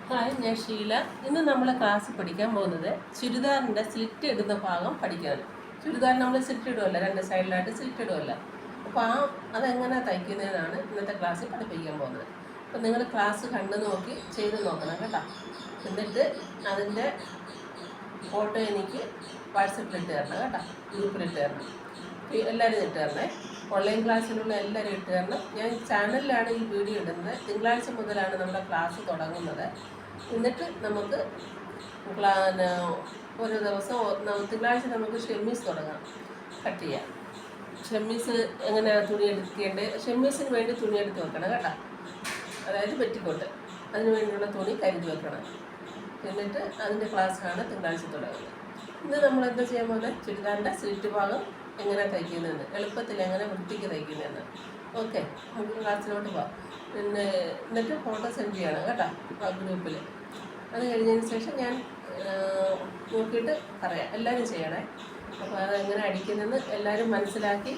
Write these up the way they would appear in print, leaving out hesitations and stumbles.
Hi, ഞാൻ ഷീല. ഇന്ന് നമ്മൾ ക്ലാസ്സിൽ പഠിക്കാൻ പോകുന്നത് ചുരിദാറിൻ്റെ സ്ലിറ്റ് ഇടുന്ന ഭാഗം പഠിക്കാണ്. ചുരിദാർ നമ്മൾ സ്ലിറ്റ് ഇടുമല്ലോ, രണ്ട് സൈഡിലായിട്ട് സ്ലിറ്റ് ഇടുമല്ലോ. അപ്പോൾ അതെങ്ങനെ തയ്ക്കുന്നതെന്നാണ് ഇന്നത്തെ ക്ലാസ്സിൽ പഠിപ്പിക്കാൻ പോകുന്നത്. അപ്പോൾ നിങ്ങൾ ക്ലാസ് കണ്ടു നോക്കി ചെയ്ത് നോക്കണം കേട്ടോ. എന്നിട്ട് അതിൻ്റെ ഫോട്ടോ എനിക്ക് വാട്സപ്പിലിട്ട് തരണം കേട്ടോ, ഗ്രൂപ്പിലിട്ട് തരണം. എല്ലാവരും ഇട്ട് തരണേ. ഓൺലൈൻ ക്ലാസ്സിലുള്ള എല്ലാവരും ഇട്ട് തരണം. ഞാൻ ചാനലിലാണ് ഈ വീഡിയോ ഇടുന്നത്. തിങ്കളാഴ്ച മുതലാണ് നമ്മുടെ ക്ലാസ് തുടങ്ങുന്നത്. എന്നിട്ട് നമുക്ക് ഒരു ദിവസം തിങ്കളാഴ്ച നമുക്ക് ഷെമ്മീസ് തുടങ്ങാം, കട്ട് ചെയ്യാം. ഷെമ്മീസ് എങ്ങനെയാണ് തുണി എടുക്കേണ്ടത്? ഷെമ്മീസിന് വേണ്ടി തുണി എടുത്ത് വെക്കണം കേട്ടോ, അതായത് പെറ്റിക്കോട്ട്. അതിന് വേണ്ടിയുള്ള തുണി കരുതി വെക്കണം. എന്നിട്ട് അതിൻ്റെ ക്ലാസ്സാണ് തിങ്കളാഴ്ച തുടങ്ങുന്നത്. ഇന്ന് നമ്മൾ എന്താ ചെയ്യാൻ പോകുന്നത്? ചുരിദാറിൻ്റെ സ്ലിറ്റ് ഭാഗം എങ്ങനെ തയ്ക്കുന്നതെന്ന്, എളുപ്പത്തിൽ എങ്ങനെ വൃത്തിക്ക് തയ്ക്കുന്നതെന്ന്. ഓക്കെ, നമുക്ക് ക്ലാസ്സിലോട്ട് പോകാം. പിന്നെ എന്നിട്ട് ഫോട്ടോ സെൻഡ് ചെയ്യണം കേട്ടോ ഗ്രൂപ്പിൽ. അത് കഴിഞ്ഞതിന് ശേഷം ഞാൻ നോക്കിയിട്ട് പറയാം. എല്ലാവരും ചെയ്യണേ. അപ്പോൾ അതെങ്ങനെ അടിക്കുന്നതെന്ന് എല്ലാവരും മനസ്സിലാക്കി,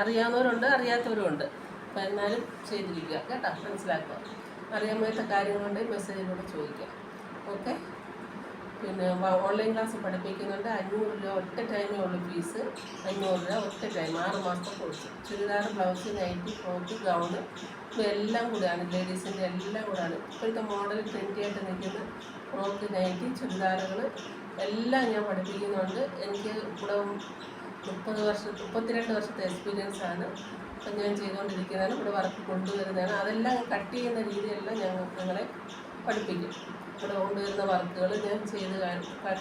അറിയാവുന്നവരുണ്ട് അറിയാത്തവരുമുണ്ട്. അപ്പോൾ എന്നാലും ചെയ്തിരിക്കുക കേട്ടോ, മനസ്സിലാക്കുക. അറിയാൻ പറ്റാത്ത കാര്യങ്ങളുണ്ടെങ്കിൽ മെസ്സേജിലൂടെ ചോദിക്കാം. ഓക്കെ. പിന്നെ ഓൺലൈൻ ക്ലാസ് പഠിപ്പിക്കുന്നുണ്ട്. 500 രൂപ ഒറ്റ ടൈമേ ഉള്ളൂ ഫീസ്. 500 രൂപ ഒറ്റ ടൈം, 6 മാസത്തെ course. Churidar, blouse, nighty, frock, gown എല്ലാം കൂടെയാണ്. ലേഡീസിൻ്റെ എല്ലാം കൂടെയാണ്. ഇപ്പോഴത്തെ മോഡൽ ട്രെൻഡിയായിട്ട് നിൽക്കുന്ന ഫ്രോക്ക്, നൈറ്റി, ചുരിദാറുകൾ എല്ലാം ഞാൻ പഠിപ്പിക്കുന്നുണ്ട്. എനിക്ക് ഇവിടെ 32 വർഷത്തെ എക്സ്പീരിയൻസ് ആണ്. അപ്പം ഞാൻ ചെയ്തുകൊണ്ടിരിക്കുന്നതാണ്. ഇവിടെ വർക്ക് കൊണ്ടുവരുന്നതാണ്. അതെല്ലാം കട്ട് ചെയ്യുന്ന രീതിയെല്ലാം നിങ്ങളെ പഠിപ്പിക്കും. ഇവിടെ കൊണ്ടുവരുന്ന വർക്കുകൾ ഞാൻ ചെയ്ത്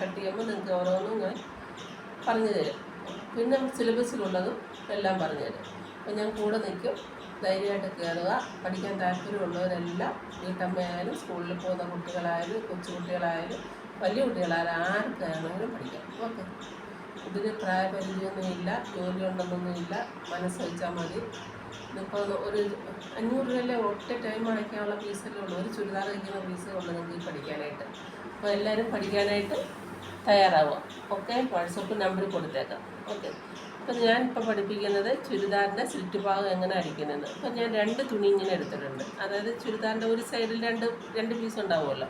കട്ട് ചെയ്യുമ്പോൾ നിങ്ങൾക്ക് ഓരോന്നും ഞാൻ പറഞ്ഞു തരും. പിന്നെ സിലബസിലുള്ളതും എല്ലാം പറഞ്ഞു തരും. അപ്പോൾ ഞാൻ കൂടെ നിൽക്കും. ധൈര്യമായിട്ട് കയറുക. പഠിക്കാൻ താല്പര്യമുള്ളവരെല്ലാം, വീട്ടമ്മയായാലും സ്കൂളിൽ പോകുന്ന കുട്ടികളായാലും കൊച്ചുകുട്ടികളായാലും വലിയ കുട്ടികളായാലും ആർക്കാണെങ്കിലും പഠിക്കാം. ഓക്കെ. ഇതിന് പ്രായപരിധിയൊന്നുമില്ല, ജോലി ഉണ്ടെന്നൊന്നുമില്ല. മനസ്സ് വെച്ചാൽ മതി. ഇപ്പോൾ ഒരു 500 രൂപയിലെ ഒറ്റ ടൈം അടയ്ക്കാനുള്ള ഫീസല്ലേ ഉള്ളൂ. ഒരു ചുരിദാർ കഴിക്കുന്ന ഫീസേ ഉള്ളൂ നിങ്ങൾക്ക് പഠിക്കാനായിട്ട്. അപ്പോൾ എല്ലാവരും പഠിക്കാനായിട്ട് തയ്യാറാവുക. ഓക്കെ. വാട്സപ്പ് നമ്പർ കൊടുത്തേക്കാം. ഓക്കെ. അപ്പം ഞാനിപ്പോൾ പഠിപ്പിക്കുന്നത് ചുരിദാറിൻ്റെ സ്ലിറ്റ് ഭാഗം എങ്ങനെ അടിക്കുന്നത്. അപ്പം ഞാൻ 2 തുണി ഇങ്ങനെ എടുത്തിട്ടുണ്ട്. അതായത് ചുരിദാറിൻ്റെ ഒരു സൈഡിൽ രണ്ട് പീസ് ഉണ്ടാവുമല്ലോ.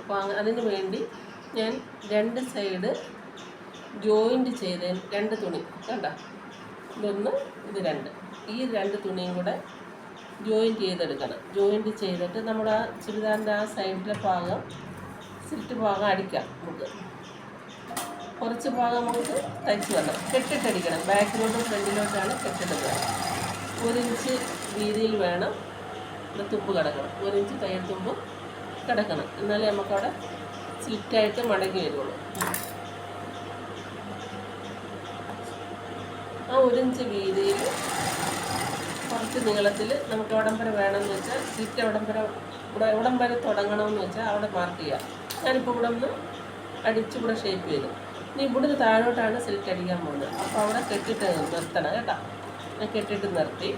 അപ്പോൾ അതിന് വേണ്ടി ഞാൻ 2 സൈഡ് ജോയിൻറ്റ് ചെയ്ത് 2 തുണി കണ്ട, ഇതൊന്ന്, ഇത് 2, ഈ 2 തുണിയും കൂടെ ജോയിൻറ്റ് ചെയ്തെടുക്കണം. ജോയിൻറ്റ് ചെയ്തിട്ട് നമ്മൾ ആ ചുരിദാറിൻ്റെ ആ സൈഡിലെ ഭാഗം, സ്ലിറ്റ് ഭാഗം അടിക്കാം. നമുക്ക് കുറച്ച് ഭാഗം നമുക്ക് തയ്ച്ച് വേണം, കെട്ടിട്ടടിക്കണം. ബാക്കിലോട്ടും ഫ്രണ്ടിലോട്ടാണ് കെട്ടിടുന്നത്. 1 ഇഞ്ച് വീതിയിൽ വേണം തുമ്പ് കിടക്കണം. 1 ഇഞ്ച് തയ്യൽ തുമ്പ് കിടക്കണം. എന്നാലേ നമുക്കവിടെ സ്ലിറ്റായിട്ട് മടങ്ങി വരുള്ളൂ. ആ 1 ഇഞ്ച് വീതിയിൽ കുറച്ച് നീളത്തിൽ നമുക്ക് എവിടം വരെ വേണമെന്ന് വെച്ചാൽ, സ്ലിറ്റ് എവിടം വരെ തുടങ്ങണമെന്ന് വെച്ചാൽ അവിടെ മാർക്ക് ചെയ്യാം. ഞാനിപ്പോൾ ഇവിടെ ഒന്ന് അടിച്ച് ഇവിടെ ഷേപ്പ് ചെയ്തു. ഇനി ഇവിടുന്ന് താഴോട്ടാണ് സ്ലിറ്റ് അടിക്കാൻ പോകുന്നത്. അപ്പോൾ അവിടെ കെട്ടിട്ട് നിർത്തണം കേട്ടോ. ഞാൻ കെട്ടിട്ട് നിർത്തി.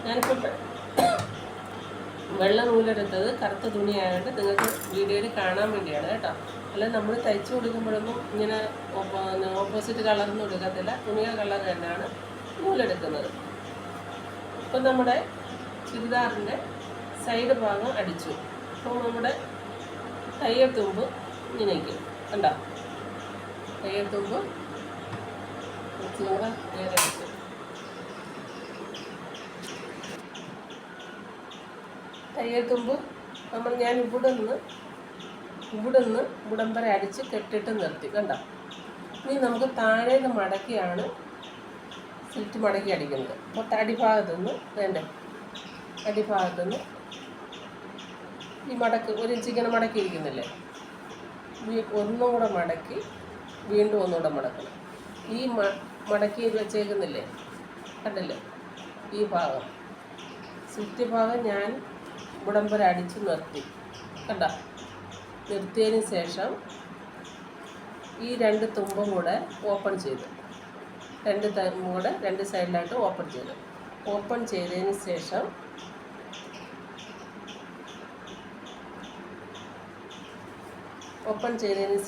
ഞാനിപ്പോൾ വെള്ള നൂലെടുത്തത് കറുത്ത തുണിയായതുകൊണ്ട് നിങ്ങൾക്ക് വീഡിയോയിൽ കാണാൻ വേണ്ടിയാണ് കേട്ടോ. അല്ല നമ്മൾ തയ്ച്ചു കൊടുക്കുമ്പോഴൊന്നും ഇങ്ങനെ ഓപ്പോസിറ്റ് കളറൊന്നും എടുക്കത്തില്ല. തുണിയുടെ കളർ തന്നെയാണ് നൂലെടുക്കുന്നത്. ഇപ്പം നമ്മുടെ ചുരിദാറിൻ്റെ സൈഡ് ഭാഗം അടിച്ചു. അപ്പോൾ നമ്മുടെ തയ്യൽ തുമ്പ് ഇങ്ങനെയൊക്കെ കണ്ടോ, തയ്യൽ തുമ്പ് കുറച്ചുകൂടെ നേരെ അടിച്ചു. തയ്യൽ തുമ്പ് ഞാൻ ഇവിടെ നിന്ന് ഇവിടം വരെ അടിച്ച് കെട്ടിട്ട് നിർത്തി കണ്ടോ. ഇനി നമുക്ക് താഴേന്ന് മടക്കിയാണ് സ്ലിറ്റ് മടക്കി അടിക്കുന്നത്. അപ്പോൾ അടിഭാഗത്തുനിന്ന് വേണ്ട, അടിഭാഗത്തുനിന്ന് ഈ 1 ഇഞ്ച് ഇങ്ങനെ മടക്കിയിരിക്കുന്നില്ലേ, ഒന്നും കൂടെ മടക്കി വീണ്ടും ഒന്നുകൂടെ മടക്കണം. ഈ മടക്കി വെച്ചേക്കുന്നില്ലേ, കണ്ടില്ലേ, ഈ ഭാഗം സ്ലിറ്റ് ഭാഗം ഞാൻ ഇവിടം വരെ അടിച്ച് നിർത്തി കണ്ട. നിർത്തിയതിന് ശേഷം ഈ 2 തുമ്പും കൂടെ ഓപ്പൺ ചെയ്തു. 2 തുമ്പും കൂടെ 2 സൈഡിലായിട്ട് ഓപ്പൺ ചെയ്തു. ഓപ്പൺ ചെയ്തതിന്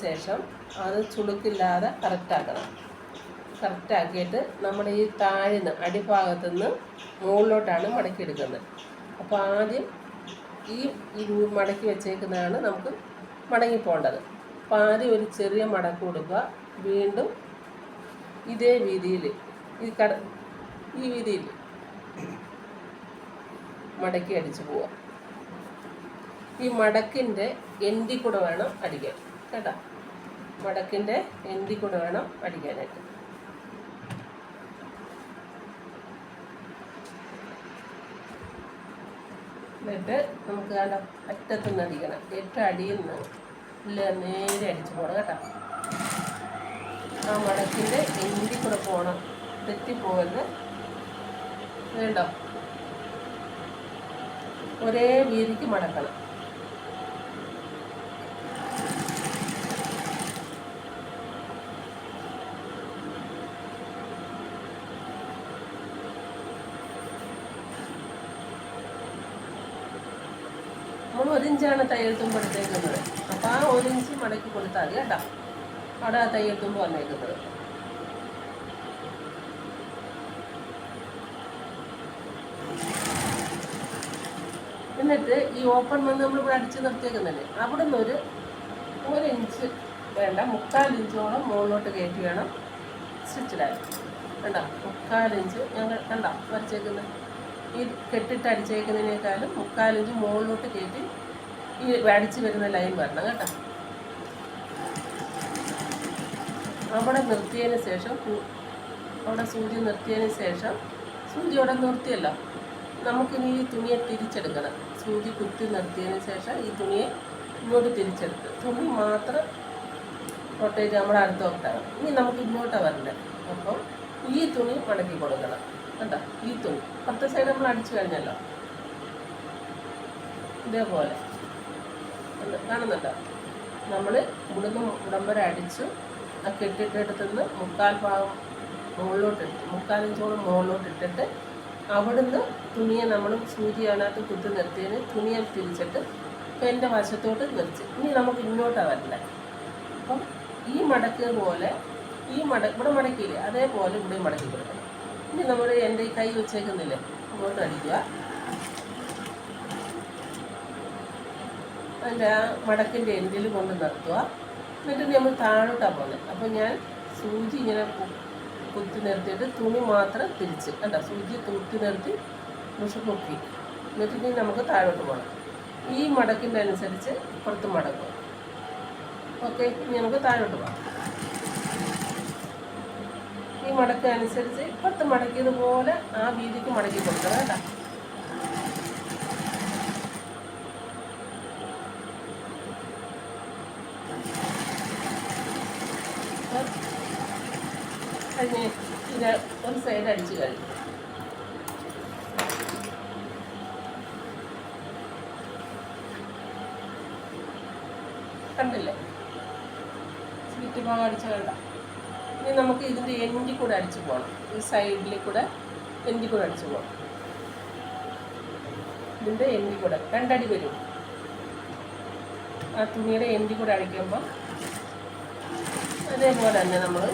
ശേഷം അത് ചുളുക്കില്ലാതെ കറക്റ്റാക്കണം. കറക്റ്റാക്കിയിട്ട് നമ്മുടെ ഈ താഴ്ന്ന് അടിഭാഗത്തുനിന്ന് മുകളിലോട്ടാണ് മടക്കിയെടുക്കുന്നത്. അപ്പോൾ ആദ്യം ഈ മടക്കി വെച്ചേക്കുന്നതാണ് നമുക്ക് മടങ്ങി പോകേണ്ടത്. അപ്പോൾ ആദ്യം ഒരു ചെറിയ മടക്ക് കൊടുക്കുക. വീണ്ടും ഇതേ വീതിയിൽ ഈ വീതിയിൽ മടക്കി അടിച്ചു പോവുക. ഈ മടക്കിൻ്റെ എൻഡിൽ കൂടെ വേണം അടിക്കാൻ കേട്ടോ. മടക്കിൻ്റെ എൻഡിൽ കൂടെ വേണം അടിക്കാനായിട്ട്. എന്നിട്ട് നമുക്ക് കണ്ട അറ്റത്തുനിന്ന് അടിക്കണം. ഏറ്റവും അടിയിൽ നിന്ന് നേരെ അടിച്ചു പോകണം കേട്ടോ. ആ മടക്കിൻ്റെ എൻഡിൽ കൂടെ പോകണം, തെറ്റിപ്പോകരുത്. വേണ്ടോ, ഒരേ വീതിക്ക് മടക്കണം. നമ്മൾ 1 ഇഞ്ചാണ് തയ്യൽ തുമ്പ് എടുത്തേക്കുന്നത്. അപ്പോൾ ആ 1 ഇഞ്ച് മടക്കി കൊടുത്താൽ മതി കേട്ടോ. അവിടെ ആ തയ്യൽ തുമ്പ് വന്നേക്കുന്നത്. എന്നിട്ട് ഈ ഓപ്പൺ വന്ന് നമ്മളിവിടെ അടിച്ച് നിർത്തിയേക്കുന്നല്ലേ, അവിടെ നിന്ന് ഒരു ഇഞ്ച് വേണ്ട, 3/4 ഇഞ്ചോളം മുകളിലോട്ട് കയറ്റി വേണം സ്റ്റിച്ചിടാൻ. കണ്ടോ, 3/4 ഇഞ്ച് ഞങ്ങൾ കണ്ടോ വരച്ചേക്കുന്നത്. ഈ കെട്ടിട്ട് അടിച്ചേക്കുന്നതിനേക്കാളും 3/4 ഇഞ്ച് മുകളിലോട്ട് കയറ്റി ഈ അടിച്ച് വരുന്ന ലൈൻ വരണം കേട്ടോ. അവിടെ നിർത്തിയതിന് ശേഷം, അവിടെ സൂചി നിർത്തിയതിന് ശേഷം, സൂചി അവിടെ നിർത്തിയല്ലോ, നമുക്കിനി ഈ തുണിയെ തിരിച്ചെടുക്കണം. സൂചി കുത്തി നിർത്തിയതിന് ശേഷം ഈ തുണിയെ ഇങ്ങോട്ട് തിരിച്ചെടുത്ത് തുണി മാത്രം റൊട്ടേറ്റ് നമ്മുടെ അടുത്തോട്ടാണ്. ഇനി നമുക്ക് ഇങ്ങോട്ടാണ് വരണ്ടേ. അപ്പം ഈ തുണി മടക്കി കൊടുക്കണം കേട്ടോ. ഈ തുണി 10 സൈഡ് നമ്മൾ അടിച്ചു കഴിഞ്ഞല്ലോ. ഇതേപോലെ കാണുന്നുണ്ടോ, നമ്മൾ ഇവിടുന്ന് ഇവിടം വരെ അടിച്ചു. ആ കെട്ടിട്ടെടുത്തുനിന്ന് 3/4 ഭാഗം മുകളിലോട്ടിട്ട്, 3/4 ഇഞ്ചോളം മുകളിലോട്ടിട്ടിട്ട് അവിടുന്ന് തുണിയെ നമ്മൾ സൂചി അതിനകത്ത് കുത്തി നിർത്തിയതിന് തുണിയെ തിരിച്ചിട്ട് എൻ്റെ വശത്തോട്ട് നിർത്തി. ഇനി നമുക്ക് ഇങ്ങോട്ടാണ് വരണ്ടേ. അപ്പം ഈ മടക്ക് പോലെ ഇവിടെ മടക്കിയില്ലേ, അതേപോലെ ഇവിടെ മടക്കി കൊടുക്കണം. ഇനി നമ്മൾ എൻ്റെ ഈ കൈ വെച്ചേക്കുന്നില്ലേ, അങ്ങോട്ട് അടിക്കുക. അതിൻ്റെ ആ മടക്കിൻ്റെ എൻഡിൽ കൊണ്ട് നിർത്തുക. എന്നിട്ട് നമ്മൾ താഴോട്ടാണ് പോകുന്നത്. അപ്പം ഞാൻ സൂചി ഇങ്ങനെ കുത്തി നിർത്തിയിട്ട് തുണി മാത്രം തിരിച്ച് കണ്ട, സൂചി കുത്തി നിർത്തി മുഷ പൊക്കി. എന്നിട്ട് ഇനി നമുക്ക് താഴോട്ട് പോകണം. ഈ മടക്കിൻ്റെ അനുസരിച്ച് ഇപ്പുറത്ത് മടക്കും. ഓക്കെ, ഇനി നമുക്ക് താഴോട്ട് പോകാം. ഈ മടക്ക് അനുസരിച്ച് ഇപ്പുറത്ത് മടക്കിയതുപോലെ ആ വീതിക്ക് മടക്കി കൊടുക്കണം കേട്ടോ. കഴിഞ്ഞ് ഇത് ഒരു സൈഡ് അടിച്ച് കഴിഞ്ഞു. കണ്ടില്ലേ, സ്ലിറ്റ് ഭാഗം അടിച്ച് കണ്ട. ഇനി നമുക്ക് ഇതിൻ്റെ എൻഡിൽ കൂടെ അടിച്ച് പോകണം. ഈ സൈഡിൽ കൂടെ എൻഡിൽ കൂടെ അടിച്ച് പോകണം. ഇതിൻ്റെ എൻഡിൽ കൂടെ 2 അടി വരും. ആ തുണിയുടെ എൻഡിൽ കൂടെ അടിക്കുമ്പോൾ അതേപോലെ തന്നെ നമ്മൾ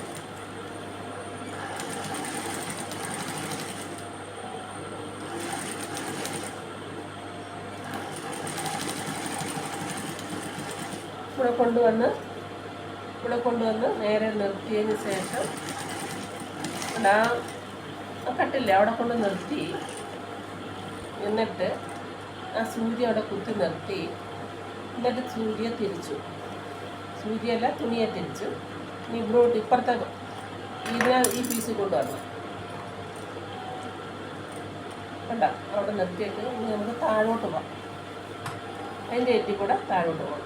ഇവിടെ കൊണ്ടുവന്ന് നേരെ നിർത്തിയതിന് ശേഷം ആ കട്ടില്ലേ അവിടെ കൊണ്ട് നിർത്തി. എന്നിട്ട് ആ സൂചി അവിടെ കുത്തി നിർത്തി. എന്നിട്ട് സൂചിയെ തിരിച്ചു, സൂചിയല്ല തുണിയെ തിരിച്ചു. ഇനി ഇവിടോട്ട് ഇപ്പുറത്തെ ഈ പീസ് കൊണ്ടുവരണം. കണ്ട, അവിടെ നിർത്തിയിട്ട് ഇനി നമുക്ക് താഴോട്ട് പോകാം. അതിൻ്റെ എറ്റി കൂടെ താഴോട്ട് പോകാം.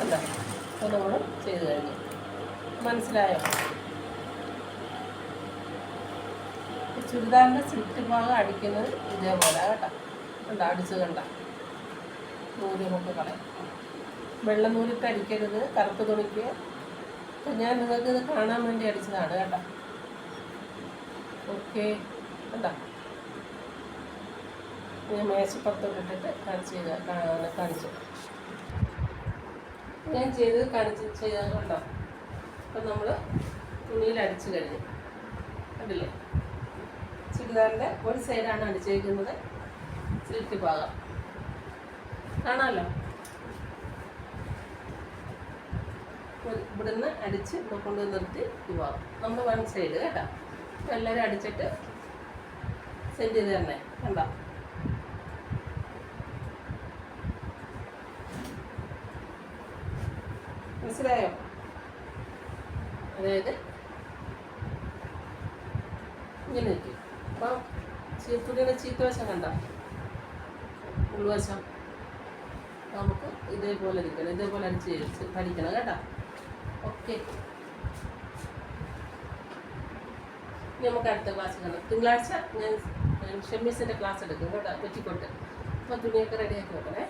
അല്ല, അപ്പോൾ നമ്മൾ ചെയ്ത് കഴിഞ്ഞു. മനസ്സിലായോ? ചുരിദാറിൻ്റെ സ്ലിറ്റ് ഭാഗം അടിക്കുന്നത് ഇതേപോലെ കേട്ടോ. കണ്ട, അടിച്ച് കണ്ട നൂല് നമുക്ക് കളയാം. വെള്ള നൂലിട്ട് അടിക്കരുത്, കറുപ്പ് തുണിക്ക്. അപ്പം ഞാൻ നിങ്ങൾക്കിത് കാണാൻ വേണ്ടി അടിച്ചതാണ് കേട്ടോ. ഓക്കെ, കണ്ടോ, ഞാൻ മേശപ്പുറത്തോട്ടിട്ടിട്ട് കാണിച്ചു. ഞാൻ ചെയ്തത് ചെയ്തത് കണ്ടോ. അപ്പം നമ്മൾ തുണിയിൽ അടിച്ചു കഴിഞ്ഞു കണ്ടില്ലേ. ചുരിദാറിൻ്റെ ഒരു സൈഡാണ് അടിച്ചേക്കുന്നത്, സിൽക്ക് ഭാഗം കാണാമല്ലോ. ഇവിടുന്ന് അടിച്ച് ഇവിടെ കൊണ്ടുവന്ന് നിർത്തി ഈ ഭാഗം നമ്മൾ വൺ സൈഡ് കേട്ടോ. അപ്പം എല്ലാവരും അടിച്ചിട്ട് സെൻഡ് ചെയ്ത് തരണേ. കണ്ടോ, മനസ്സിലായോ? അതായത് ഇങ്ങനെ നിൽക്കും. അപ്പം തുണിയുടെ ചീത്തവശം കണ്ടോ, ഉൾവശം നമുക്ക് ഇതേപോലെ ഇരിക്കണം, ഇതേപോലെ അടിച്ച് പഠിക്കണം കേട്ടോ. ഓക്കെ, ഇനി നമുക്ക് അടുത്ത ക്ലാസ് കാണാം. തിങ്കളാഴ്ച ഞാൻ ഷെമ്മീസിൻ്റെ ക്ലാസ് എടുക്കും കേട്ടോ, പെറ്റിക്കോട്ട്. അപ്പോൾ തുണിയൊക്കെ റെഡിയാക്കി വെക്കണേ.